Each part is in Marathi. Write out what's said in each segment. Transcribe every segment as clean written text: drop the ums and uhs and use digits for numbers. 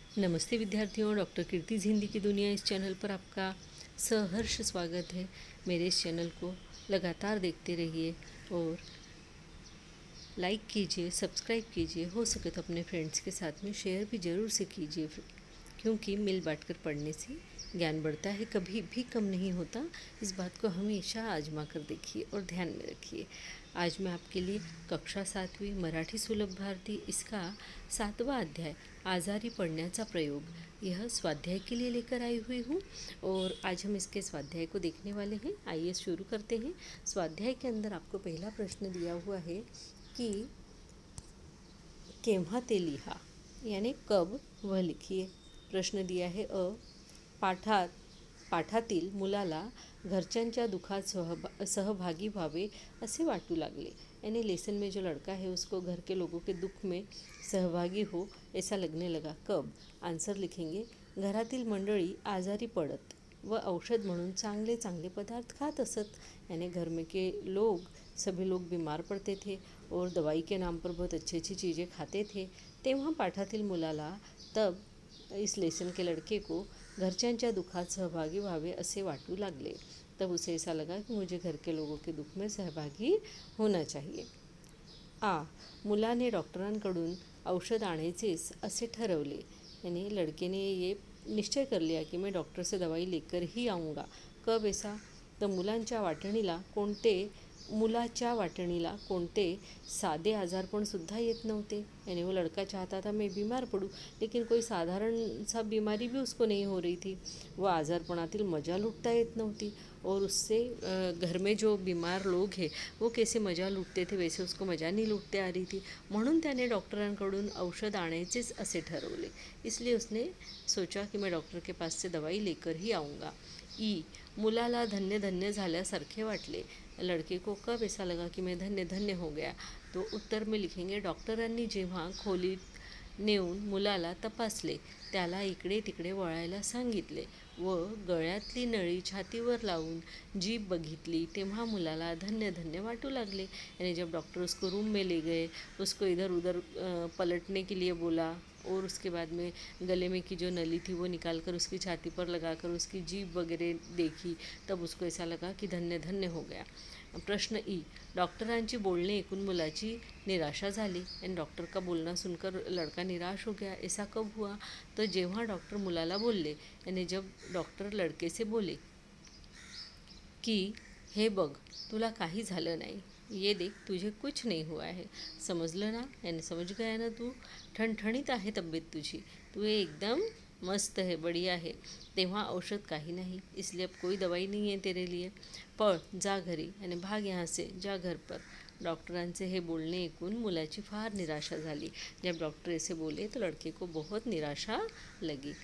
नमस्ते विद्यार्थियों, डॉक्टर कीर्तिज हिंदी की दुनिया इस चैनल पर आपका सहर्ष स्वागत है। मेरे इस चैनल को लगातार देखते रहिए और लाइक कीजिए, सब्सक्राइब कीजिए। हो सके तो अपने फ्रेंड्स के साथ में शेयर भी ज़रूर से कीजिए, क्योंकि मिल बांट कर पढ़ने से ज्ञान बढ़ता है, कभी भी कम नहीं होता। इस बात को हमेशा आजमा कर देखिए और ध्यान में रखिए। आज मैं आपके लिए कक्षा 7वीं मराठी सुलभ भारती इसका 7वां अध्याय आजारी पडण्याचा प्रयोग यह स्वाध्याय के लिए लेकर आई हुई हूँ। और आज हम इसके स्वाध्याय को देखने वाले हैं। आइए शुरू करते हैं। स्वाध्याय के अंदर आपको पहला प्रश्न दिया हुआ है कि केव्हा ते लिहा, यानी कब वह लिखिए। प्रश्न दिया है पाठातील मुलाला घरच्यांच्या दुखात सहभागी व्हावे असे वाटू लागले, यानी लेसन में जो लड़का है उसको घर के लोगों के दुख में सहभागी हो ऐसा लगने लगा। कब? आंसर लिखेंगे घरातील मंडळी आजारी पडत व औषध म्हणून चांगले चांगले पदार्थ खात असत, यानी घर में के लोग सभी लोग बीमार पड़ते थे और दवाई के नाम पर बहुत अच्छी अच्छी चीज़ें खाते थे। तेव्हा पाठातील मुलाला, तब इस लेसन के लड़के को घरच्यांच्या दुखात सहभागी व्हावे असे वाटू लागले। तब उसे ऐसा लगा कि मुझे घर के लोगों के दुख में सहभागी होना चाहिए। मुलाने डॉक्टरांकडून औषध आणायचेच असे ठरवले, यानी लड़के ने ये निश्चय कर लिया कि मैं डॉक्टर से दवाई लेकर ही आऊँगा। कब ऐसा? तर मुलाच्या वाटणीला कोणते साधे आजारपणसुद्धा येत नव्हते, यानी वो लड़का चाहता था मैं बीमार पड़ूँ, लेकिन कोई साधारण सा बीमारी भी उसको नहीं हो रही थी। वह आजारपणातील मजा लूटता येत नव्हती और उससे घर में जो बीमार लोग हैं वो कैसे मजा लूटते थे वैसे उसको मजा नहीं लूटते आ रही थी। म्हणून त्याने डॉक्टरांकडून औषध आणायचेच असे ठरवले। इसलिए उसने सोचा कि मैं डॉक्टर के पास से दवाई लेकर ही आऊँगा। मुलाला धन्य धन्य झाल्यासारखे वाटले। लड़के को कब ऐसा लगा कि मैं धन्य धन्य हो गया? तो उत्तर में लिखेंगे डॉक्टरांनी जेव्हा खोलीत नेऊन मुलाला तपासले, त्याला इकडे तिकडे वळायला सांगितले व गळ्यातली नळी छातीवर लावून जीभ बघितली, तेव्हा मुलाला धन्य धन्य वाटू लागले। यानी जब डॉक्टर उसको रूम में ले गए, उसको इधर उधर पलटने के लिए बोला और उसके बाद में गले में की जो नली थी वो निकाल कर उसकी छाती पर लगाकर उसकी जीभ वगैरह देखी, तब उसको ऐसा लगा कि धन्य धन्य हो गया। प्रश्न डॉक्टरांची बोलणे ऐकून मुलाची निराशा झाली, आणि डॉक्टर का बोलना सुनकर लड़का निराश हो गया। ऐसा कब हुआ? तो जेव्हा डॉक्टर मुलाला बोलले, यानी जब डॉक्टर लड़के से बोले कि हे बघ, तुला काही झालं नाही, ये देख तुझे कुछ नहीं हुआ है, समजलं ना? यानी समझ गया ना तू? ठणठणीत आहे तब्येत तुझी, तू एकदम मस्त है, बढ़िया है। तेव्हा औषध काही नहीं, इसलिए अब कोई दवाई नहीं है तेरे लिए, पळ जा घरी, यानी भाग यहाँ से, जा घर पर। डॉक्टरांचे हे बोलणे ऐकून मुलाची फार निराशा झाली। जब डॉक्टर ऐसे बोले तो लड़के को बहुत निराशा लगी।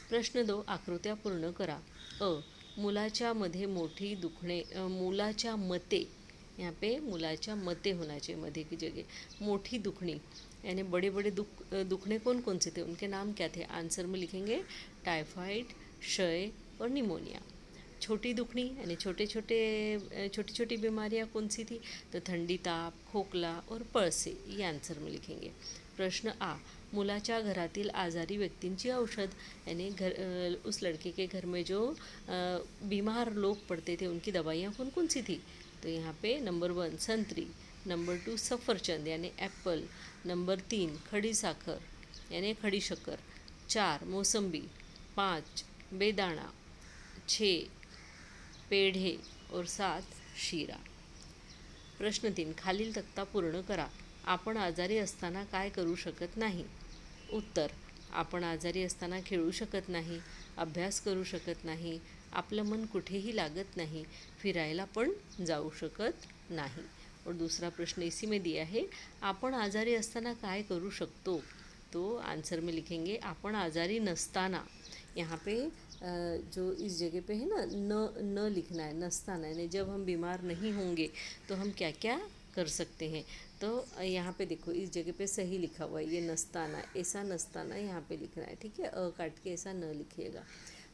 प्रश्न 2, आकृत्या पूर्ण करा। मुलाच्या मध्ये मोठी दुखणे, मुलाच्या मते, यहाँ पे मुलाच्या मते होना चाहिए, मध्य की जगह मोठी दुखनी, यानी बड़े बड़े दुखने कौन कौन से थे, उनके नाम क्या थे? आंसर में लिखेंगे टाइफाइड, क्षय और निमोनिया। छोटी दुखनी यानी छोटी छोटी बीमारियाँ कौन सी थी? तो ठंडी, ताप, खोकला और पळसे, ये आंसर में लिखेंगे। प्रश्न मुलाच्या घरातील आजारी व्यक्तींची औषध, यानी उस लड़के के घर में जो बीमार लोग पड़ते थे उनकी दवाइयाँ कौन कौन सी थी? तो यहाँ पे नंबर 1 संतरी, नंबर 2 सफरचंद यानी एप्पल, नंबर 3 खड़ी साखर यानी खड़ी शक्कर, 4 मौसम्बी, 5 बेदाणा, 6 पेढे और 7 शीरा। प्रश्न 3, खालील तक्ता पूर्ण करा। आपण आजारी असताना काय करू शकत नाही? उत्तर, आपण आजारी असताना खेळू शकत नाही, अभ्यास करू शकत नाही, आपलं मन कुठेही लागत नाही, फिरायला पण जाऊ शकत नाही। और दूसरा प्रश्न इसी में दिया है, आपण आजारी असताना काय करू शकतो? तो आंसर में लिखेंगे आपण आजारी नसताना। यहाँ पे जो इस जगह पे है ना, न लिखना है, नस्ताना, यानी जब हम बीमार नहीं होंगे तो हम क्या क्या कर सकते हैं। तो यहाँ पे देखो इस जगह पे सही लिखा हुआ है, ये नस्ताना, ऐसा नस्ताना यहाँ पे लिखना है, ठीक है? काट के ऐसा न लिखिएगा।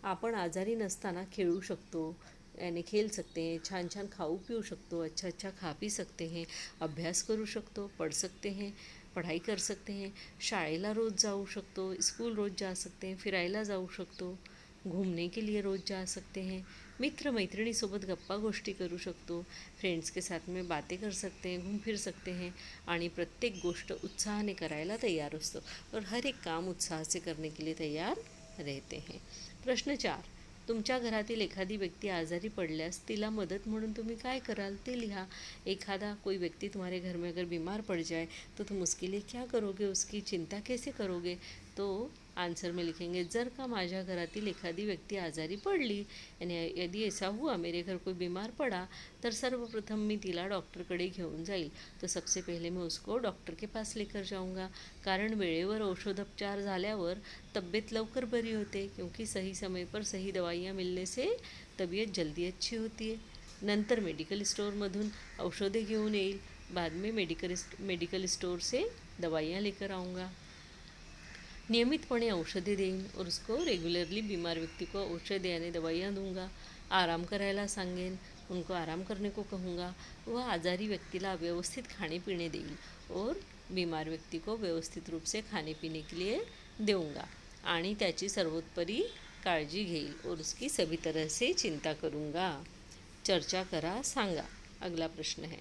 आपण आजारी नसताना खेळू शकतो, यानी खेल सकते हैं, छान छान खाऊ पिऊ शकतो, अच्छा अच्छा खा पी सकते हैं, अभ्यास करू शकतो, पढ़ सकते हैं, पढ़ाई कर सकते हैं, शाळेला रोज जाऊ शकतो, स्कूल रोज जा सकते हैं, फिरायला जाऊ शकतो, घूमने के लिए रोज जा सकते हैं, मित्र मैत्रिणीसोबत गप्पा गोष्टी करू शकतो, फ्रेंड्स के साथ में बातें कर सकते हैं, घूम फिर सकते हैं आणि प्रत्येक गोष्ट उत्साहाने करायला तयार असतो और हर एक काम उत्साह से करने के लिए तैयार रहते हैं. प्रश्न 4. तुमच्या घरातील एखादी व्यक्ती आजारी पडल्यास तिला मदत म्हणून तुम्ही काय कराल ते लिहा. एखादा कोई व्यक्ति तुम्हारे घर में अगर बीमार पड़ जाए तो तुम उसके लिए क्या करोगे, उसकी चिंता कैसे करोगे. तो आंसर में लिखेंगे, जर का माझ्या घरातील एखादी व्यक्ति आजारी पडली यानी यदि ऐसा हुआ मेरे घर कोई बीमार पड़ा तर सर्वप्रथम मी तिला डॉक्टरकडे घेऊन जाईल. तो सबसे पहले मैं उसको डॉक्टर के पास लेकर जाऊंगा, कारण वेळेवर औषधोपचार झाल्यावर तब्येत लवकर बरी होते, क्योंकि सही समय पर सही दवाइयाँ मिलने से तबीयत जल्दी अच्छी होती है. नंतर मेडिकल स्टोरमधून औषधे घेऊन येईल. बाद में मेडिकल स्टोर से दवाइयाँ लेकर आऊँगा. नियमितपणे औषधे देईन और उसको रेगुलरली बीमार व्यक्ति को औषध यानी दवाइयाँ दूंगा. आराम करायला सांगेन, उनको आराम करने को कहूँगा. वह आजारी व्यक्तीला व्यवस्थित खाने पीने देईल और बीमार व्यक्ति को व्यवस्थित रूप से खाने पीने के लिए देऊँगा आणि त्याची सर्वोपरी काळजी घेईल और उसकी सभी तरह से चिंता करूँगा. चर्चा करा, सांगा. अगला प्रश्न है,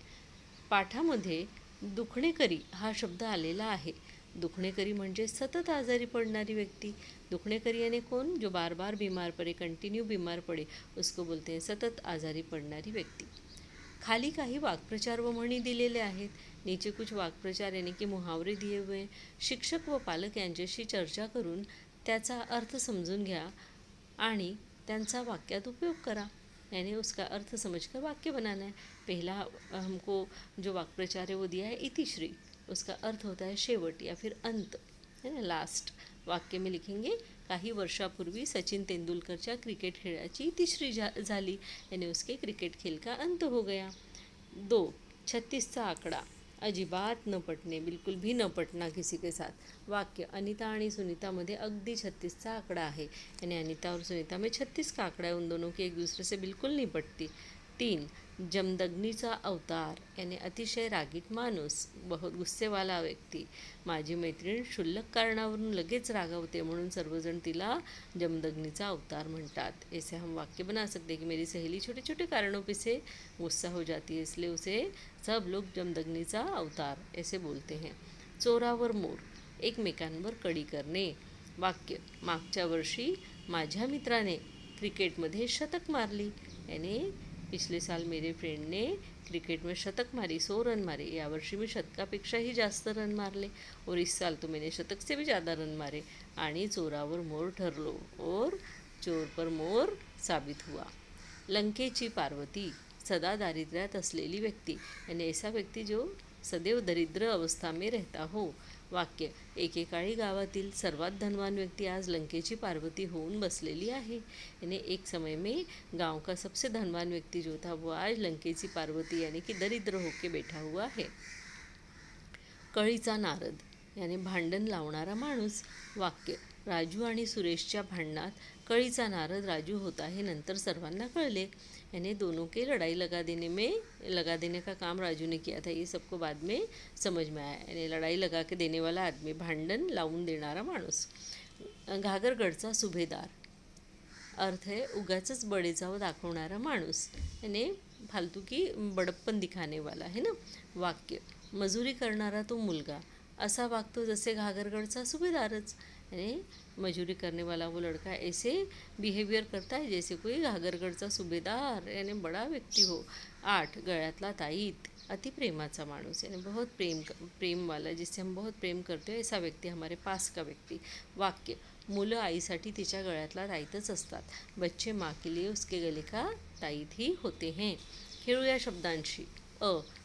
पाठामध्ये दुखणेकरी हा शब्द आलेला आहे. दुखणेकरी म्हणजे सतत आजारी पडणारी व्यक्ति. दुखणेकरी यानी कौन, जो बार बार बीमार पड़े, कंटिन्यू बीमार पड़े, उसको बोलते हैं सतत आजारी पडणारी व्यक्ति. खाली काही वाक्प्रचार व म्हणी दिलेले आहेत. नीचे कुछ वाक्प्रचार यानी कि मुहावरे दिए हुए हैं. शिक्षक व पालक यांच्याशी चर्चा करून त्याचा अर्थ समजून घ्या आणि त्यांचा वाक्यात उपयोग करा. यानी उसका अर्थ समझकर वाक्य बनाना है. पहला हमको जो वाक्प्रचार है वो दिया है इतिश्री, उसका अर्थ होता है शेवट या फिर अंत, है ना, लास्ट. वाक्य में लिखेंगे, काही वर्षापूर्वी सचिन तेंदुलकरच्या क्रिकेट खेळाची इतिश्री झाली, यानी उसके क्रिकेट खेल का अंत हो गया. 2. 36चा आकडा अजिबात न पटणे, बिल्कुल भी न पटना किसी के साथ. वाक्य, अनिता आणि सुनीतामध्ये अगदी 36चा आकडा आहे, यानी अनिता और सुनीता में 36 का आकडा है, उन दोनों की एक दूसरे से बिल्कुल नहीं पटती. 3. जमदग्नीचा अवतार यानी अतिशय रागीट माणूस, बहुत गुस्से वाला व्यक्ति. माझी मैत्रीण क्षुल्लक कारणावरून लगेच रागावते म्हणून सर्वजण तिला जमदग्नीचा अवतार म्हणतात. ऐसे हम वाक्य बना सकते हैं कि मेरी सहेली छोटे छोटे कारणों पे से गुस्सा हो जाती है, इसलिए उसे सब लोग जमदग्नीचा अवतार ऐसे बोलते हैं. चोरावर मोर, एकमेकांवर कडी करणे. वाक्य, मागच्या वर्षी माझ्या मित्राने क्रिकेटमध्ये शतक मारली, यानी पिछले साल मेरे फ्रेंड ने क्रिकेट में शतक मारी, 100 रन मारे. यावर्षी मी शतकापेक्षा ही जास्त रन मारले और इस साल तो मैंने शतक से भी ज़्यादा रन मारे. आणि चोरावर मोर ठरलो और चोर पर मोर साबित हुआ. लंकेची पार्वती, सदा दारिद्र्यात असलेली व्यक्ति, यानी ऐसा व्यक्ति जो सदैव दरिद्र अवस्था में रहता हो. वाक्य, एकेकाळी गावातील सर्वात धनवान व्यक्ति आज लंकेची पार्वती होऊन बसलेली आहे, यानी एक समय में गांव का सबसे धनवान व्यक्ति जो था वो आज लंकेची पार्वती यानी कि दरिद्र होके बैठा हुआ है. कळीचा नारद यानी भांडण लावणारा माणूस. वाक्य, राजू आणि सुरेशच्या भांडणात कळीचा नारद राजू होता हे नंतर सर्वांना कळले, यानी दोनों के लड़ाई लगा देने का काम राजू ने किया था, ये सबको बाद में समझ में आया. यानी लड़ाई लगा के देने वाला आदमी, भांडण लावून देणारा माणूस. घागरगडचा सुभेदार, अर्थ है उगाचच बडेजाव दाखवणारा माणूस, यानी फालतू की बडप्पन दिखाने वाला है ना. वाक्य, मजुरी करणारा तो मुलगा असा वागतो जसे घागरगडचा सुभेदारच, यानी मजूरी करने वाला वो लड़का ऐसे बिहेवियर करता है जैसे कोई घागरगडचा सुभेदार यानी बड़ा व्यक्ति हो. 8. गळ्यातला ताईत, अति प्रेमाचा माणूस, यानी बहुत प्रेम वाला, जिससे हम बहुत प्रेम करते हो ऐसा व्यक्ति, हमारे पास का व्यक्ति. वाक्य, मुलं आईसाठी तिच्या गळ्यातला ताईतच असतात. बच्चे माँ के लिए उसके गले का ताईत ही होते हैं. खेळूया शब्दांशी.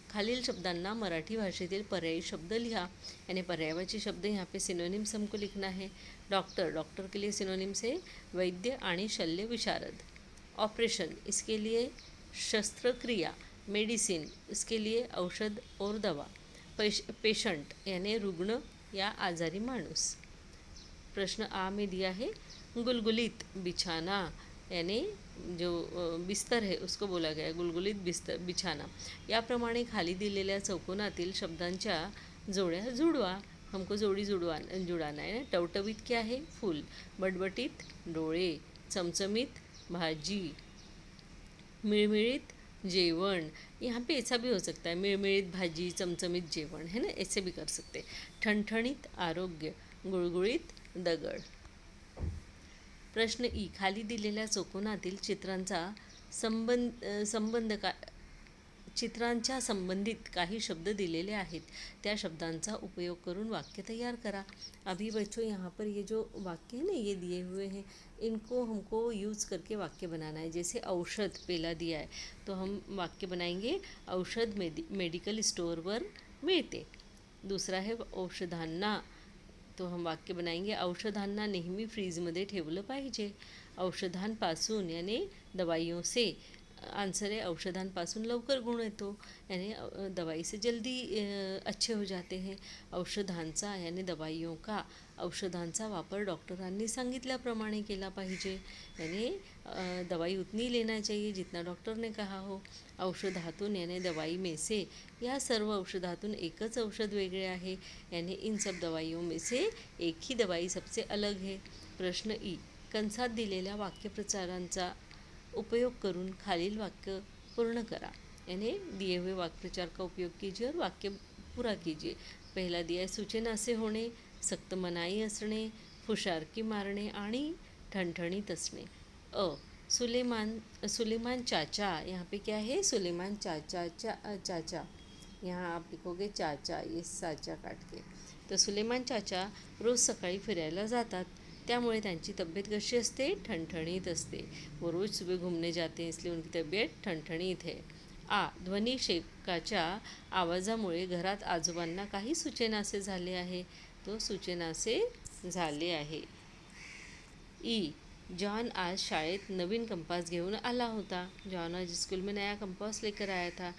खालील शब्दांना मराठी भाषेतील पर्यायी शब्द लिहा, यानी पर्यायवाची शब्द यहाँ पे सिनोनिम्स हमको लिखना है. डॉक्टर के लिए सिनोनिम्स है वैद्य आणि शल्य विशारद. ऑपरेशन, इसके लिए शस्त्रक्रिया. मेडिसिन, इसके लिए औषध और दवा. पेशंट यानी रुग्ण या आजारी माणूस. प्रश्न आ में दिया है गुलगुलित बिछाना, यानी जो बिस्तर है उसको बोला गया गुलगुलित बिछाना. याप्रमाणे खाली दिलेल्या चौकोनातील शब्दांच्या जोड्या जुडवा, हमको जोड़ी जुड़ाना है ना. टवटवीत क्या है? फूल. बटबटीत डोळे. चमचमीत भाजी. मिळमिळीत जेवण. यहाँ पे ऐसा भी हो सकता है, मिळमिळीत भाजी, चमचमीत जेवण, है ना, ऐसे भी कर सकते. ठणठणीत आरोग्य. गुळगुळीत दगड. प्रश्न ई. खाली दिलेल्या चौकोनातील चित्रांच्या संबंधित काही शब्द दिलेले आहेत. त्या शब्दांचा उपयोग करून वाक्य तैयार करा. अभी बच्चों यहाँ पर ये जो वाक्य है ना, ये दिए हुए हैं, इनको हमको यूज़ करके वाक्य बनाना है. जैसे औषध पहला दिया है, तो हम वाक्य बनाएंगे, औषध मेडिकल स्टोअरवर मिळते. दूसरा है औषधांना, तो हम वाक्य बनाएंगे, औषधांना नेहमी फ्रीजमध्ये ठेवलं पाहिजे. औषधांपासून यानी दवाइयों से. आंसर है औषधांपासून लवकर गुण येतो, यानी दवाई से जल्दी अच्छे हो जाते हैं. औषधांचा यानी दवाइयों का. औषधांचा वापर डॉक्टरांनी सांगितल्याप्रमाणे केला पाहिजे, यानी दवाई उतनी लेना चाहिए जितना डॉक्टर ने कहा हो. औषधातून यानी दवाई में से. या सर्व औषधातून एकच औषध वेगळे आहे, यानी इन सब दवाइयों में से एक ही दवाई सबसे अलग है. प्रश्न ई. कंसात दिलेल्या वाक्यप्रचारांचा उपयोग करून खालील वाक्य पूर्ण करा. यानी दिए हुए वाक्यप्रचार का उपयोग कीजिए और वाक्य पूरा कीजिए. पहला दिया है, सूचना से होणे, सक्त मनाई असणे, फुशारकी मारणे आणि ठणठणीत असणे. अ. सुलेमान चाचा. यहाँ पे क्या है? सुलेमान चाचा. यहाँ आप लिखोगे चाचा, ये साचा काट के. तर सुलेमान चाचा रोज सकाळी फिरायला जातात, त्यामुळे त्यांची तब्येत कशी असते? ठणठणीत असते. वो रोज सुबह घूमने जाते हैं, इसलिए उनकी तब्येत ठणठणीत है. आ. ध्वनिक्षेपकाच्या आवाजामुळे घरात आजोबांना काही सुचेनासे झाले आहे, तो सुचेनासे झाले आहे. ई. जॉन आज शाळेत नवीन कंपास घेऊन आला होता. जॉन आज स्कूल में नया कंपास लेकर आया था.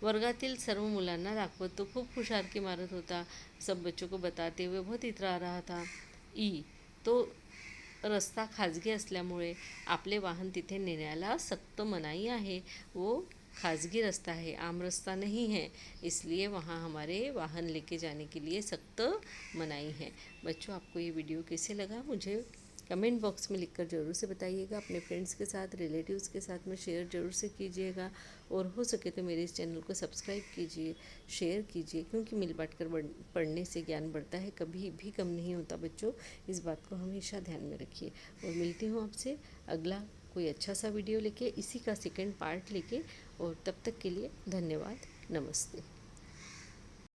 वर्गातील सर्व मुलांना दाखवत तो खूप हुशारकी मारत होता. सब बच्चों को बताते हुए बहुत इतरा रहा था. ई. तो रस्ता खाजगी असल्यामुळे आपले वाहन तिथे नेण्याला सक्त मनाई आहे. वो खाजगी रास्ता है, आम रास्ता नहीं है, इसलिए वहाँ हमारे वाहन लेके जाने के लिए सख्त मनाही है. बच्चों, आपको ये वीडियो कैसे लगा मुझे कमेंट बॉक्स में लिखकर ज़रूर से बताइएगा. अपने फ्रेंड्स के साथ, रिलेटिव्स के साथ में शेयर ज़रूर से कीजिएगा, और हो सके तो मेरे इस चैनल को सब्सक्राइब कीजिए, शेयर कीजिए, क्योंकि मिल बांट कर पढ़ने से ज्ञान बढ़ता है, कभी भी कम नहीं होता बच्चों. इस बात को हमेशा ध्यान में रखिए. और मिलती हूँ आपसे अगला कोई अच्छा सा वीडियो लेके, इसी का सेकंड पार्ट लेके. और तब तक के लिए धन्यवाद. नमस्ते.